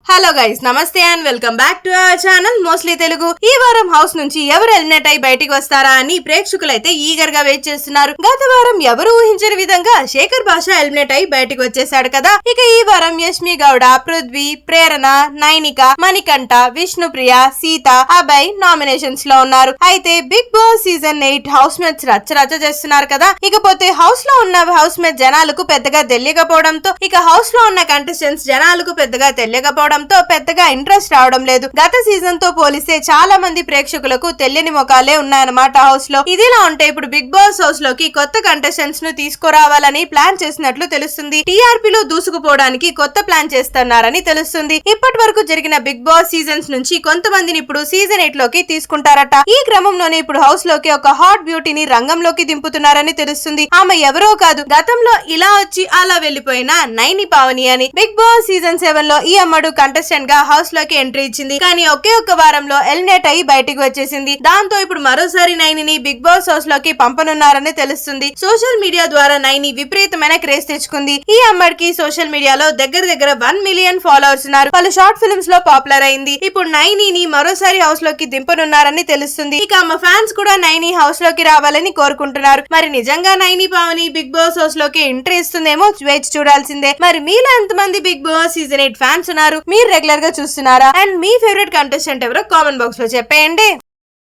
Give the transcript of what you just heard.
Hello guys, నమస్తే and welcome back to our channel mostly Telugu. ఈ వారం హౌస్ నుంచి ఎవరు ఎలిమినేట్ అయి బయటికి వస్తారా అని ప్రేక్షకులైతే ఈగర్ గా వెయిట్ చేస్తున్నారు. గత వారం ఎవరు ఊహించని విధంగా శేఖర్ భాష ఎలిమినేట్ అయి బయటికి వచ్చేసాడు కదా. ఇక ఈ వారం యష్మి గౌడ, పృథ్వీ, ప్రేరణ, నైనిక, మణికంఠ, విష్ణుప్రియ, సీత, అభయ్ నామినేషన్స్ లో ఉన్నారు. అయితే Bigg Boss season 8 housemates రచ్చ చేస్తున్నారు కదా. ఇకపోతే హౌస్ లో ఉన్న హౌస్ మేట్ జనాలకు పెద్దగా తెలియకపోవడంతో, ఇక హౌస్ లో ఉన్న కంటెస్టెంట్స్ జనాలకు పెద్దగా తెలియకపోవడం పెద్దగా ఇంట్రెస్ట్ రావడం లేదు. గత సీజన్ తో పోలిస్తే చాలా మంది ప్రేక్షకులకు తెలియని ముఖాలే ఉన్నాయన్నమాట హౌస్ లో. ఇదిలా ఉంటే ఇప్పుడు బిగ్ బాస్ హౌస్ లోకి కొత్త కంటెస్టెంట్స్ ను తీసుకురావాలని ప్లాన్ చేసినట్లు తెలుస్తుంది. టీఆర్పీ లో దూసుకుపోవడానికి కొత్త ప్లాన్ చేస్తున్నారని తెలుస్తుంది. ఇప్పటి వరకు జరిగిన బిగ్ బాస్ సీజన్స్ నుంచి కొంతమందిని ఇప్పుడు సీజన్ 8 లోకి తీసుకుంటారట. ఈ క్రమంలోనే ఇప్పుడు హౌస్ లోకి ఒక హాట్ బ్యూటీని రంగంలోకి దింపుతున్నారని తెలుస్తుంది. ఆమె ఎవరో కాదు, గతంలో ఇలా వచ్చి అలా వెళ్లిపోయిన నైని పావని అని. బిగ్ బాస్ సీజన్ 7 లో ఈ అమ్మడు కంటెస్టెంట్ గా హౌస్ లోకి ఎంట్రీ ఇచ్చింది. కానీ ఒకే ఒక్క వారంలో ఎలిమినేట్ అయ్యి బయటికి వచ్చేసింది. దాంతో ఇప్పుడు మరోసారి నైనిని బిగ్ బాస్ హౌస్ లోకి పంపనున్నారని తెలుస్తుంది. సోషల్ మీడియా ద్వారా నైని విపరీతమైన క్రేజ్ తెచ్చుకుంది. ఈ అమ్మడికి సోషల్ మీడియాలో దగ్గర 1 మిలియన్ ఫాలోవర్స్ ఉన్నారు. పలు షార్ట్ ఫిల్మ్స్ లో పాపులర్ అయింది. ఇప్పుడు నైనిని మరోసారి హౌస్ లోకి దింపనున్నారని తెలుస్తుంది. ఇక ఆమె ఫ్యాన్స్ కూడా నైని హౌస్ లోకి రావాలని కోరుకుంటున్నారు. మరి నిజంగా Naini Pavani Bigg Boss house లోకి ఎంట్రీ ఇస్తుందేమో వేచి చూడాల్సిందే. మరి మీలో ఎంతమంది బిగ్ బాస్ సీజన్ 8 ఫ్యాన్స్ ఉన్నారు? మీరు రెగ్యులర్ గా చూస్తున్నారా? అండ్ మీ ఫేవరెట్ కంటెస్టెంట్ ఎవరో కామెంట్ బాక్స్ లో చెప్పేయండి.